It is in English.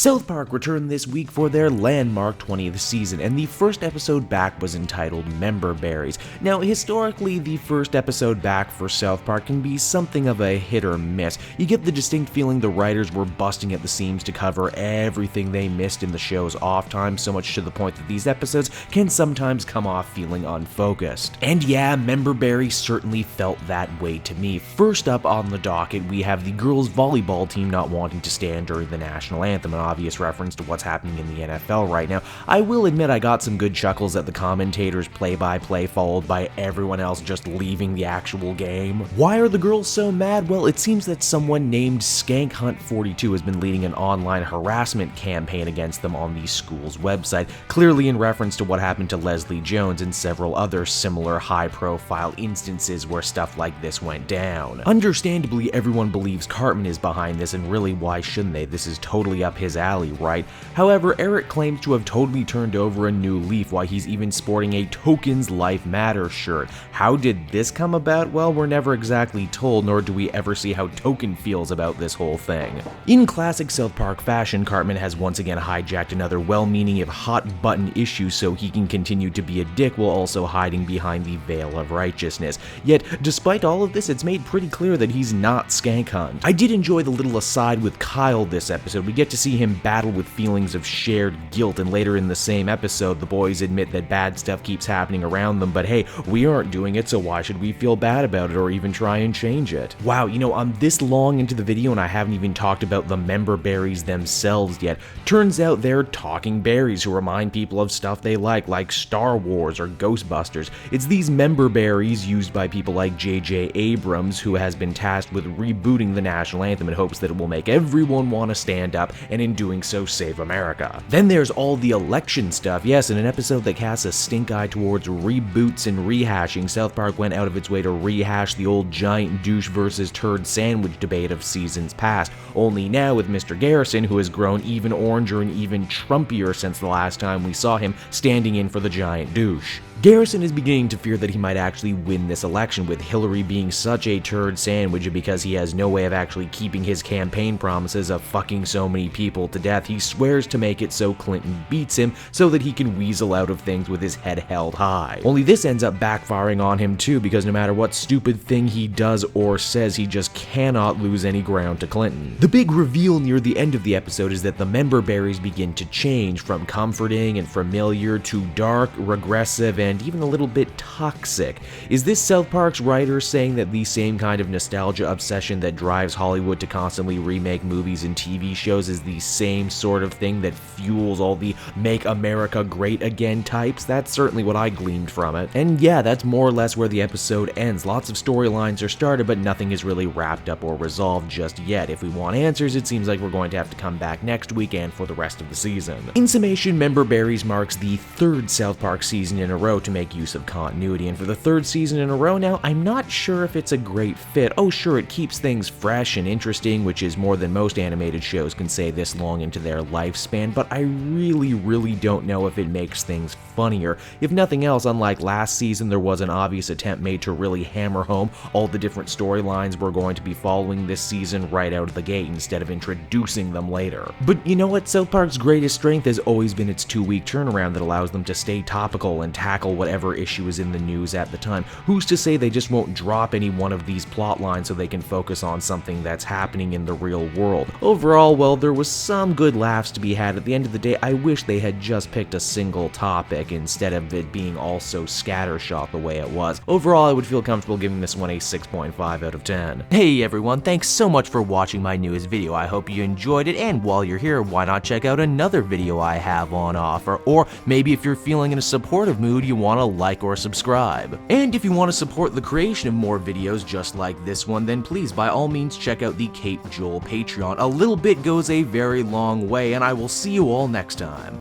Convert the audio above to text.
South Park returned this week for their landmark 20th season, and the first episode back was entitled Member Berries. Now, historically, the first episode back for South Park can be something of a hit or miss. You get the distinct feeling the writers were busting at the seams to cover everything they missed in the show's off time, so much to the point that these episodes can sometimes come off feeling unfocused. And yeah, Member Berries certainly felt that way to me. First up on the docket, we have the girls' volleyball team not wanting to stand during the national anthem, an obvious reference to what's happening in the NFL right now. I will admit I got some good chuckles at the commentators' play-by-play followed by everyone else just leaving the actual game. Why are the girls so mad? Well, it seems that someone named SkankHunt42 has been leading an online harassment campaign against them on the school's website, clearly in reference to what happened to Leslie Jones and several other similar high-profile instances where stuff like this went down. Understandably, everyone believes Cartman is behind this, and really, why shouldn't they? This is totally up his alley, right? However, Eric claims to have totally turned over a new leaf, why he's even sporting a Tokens Life Matter shirt. How did this come about? Well, we're never exactly told, nor do we ever see how Token feels about this whole thing. In classic South Park fashion, Cartman has once again hijacked another well-meaning if hot-button issue so he can continue to be a dick while also hiding behind the veil of righteousness. Yet, despite all of this, it's made pretty clear that he's not Skank Hunt. I did enjoy the little aside with Kyle this episode. We get to see him battle with feelings of shared guilt, and later in the same episode, the boys admit that bad stuff keeps happening around them, but hey, we aren't doing it, so why should we feel bad about it or even try and change it? Wow, I'm this long into the video and I haven't even talked about the member berries themselves yet. Turns out they're talking berries who remind people of stuff they like Star Wars or Ghostbusters. It's these member berries used by people like J.J. Abrams, who has been tasked with rebooting the national anthem in hopes that it will make everyone want to stand up and in doing so save America. Then there's all the election stuff. Yes, in an episode that casts a stink eye towards reboots and rehashing, South Park went out of its way to rehash the old giant douche versus turd sandwich debate of seasons past, only now with Mr. Garrison, who has grown even oranger and even Trumpier since the last time we saw him standing in for the giant douche. Garrison is beginning to fear that he might actually win this election, with Hillary being such a turd sandwich, and because he has no way of actually keeping his campaign promises of fucking so many people to death, he swears to make it so Clinton beats him so that he can weasel out of things with his head held high. Only this ends up backfiring on him too, because no matter what stupid thing he does or says, he just cannot lose any ground to Clinton. The big reveal near the end of the episode is that the member berries begin to change from comforting and familiar to dark, regressive, and even a little bit toxic. Is this South Park's writers saying that the same kind of nostalgia obsession that drives Hollywood to constantly remake movies and TV shows is the same sort of thing that fuels all the Make America Great Again types? That's certainly what I gleaned from it. And yeah, that's more or less where the episode ends. Lots of storylines are started, but nothing is really wrapped up or resolved just yet. If we want answers, it seems like we're going to have to come back next week and for the rest of the season. In summation, Member Berries marks the third South Park season in a row to make use of continuity, and for the third season in a row now, I'm not sure if it's a great fit. Oh sure, it keeps things fresh and interesting, which is more than most animated shows can say this long into their lifespan, but I really don't know if it makes things funnier. If nothing else, unlike last season, there was an obvious attempt made to really hammer home all the different storylines we're going to be following this season right out of the gate instead of introducing them later. But you know what? South Park's greatest strength has always been its 2-week turnaround that allows them to stay topical and tackle whatever issue is in the news at the time. Who's to say they just won't drop any one of these plot lines so they can focus on something that's happening in the real world? Overall, well, there was some good laughs to be had. At the end of the day, I wish they had just picked a single topic instead of it being all so scattershot the way it was. Overall, I would feel comfortable giving this one a 6.5 out of 10. Hey everyone, thanks so much for watching my newest video. I hope you enjoyed it, and while you're here, why not check out another video I have on offer? Or maybe if you're feeling in a supportive mood, you want to like or subscribe. And if you want to support the creation of more videos just like this one, then please by all means check out the Kate Joel Patreon. A little bit goes a very long way, and I will see you all next time.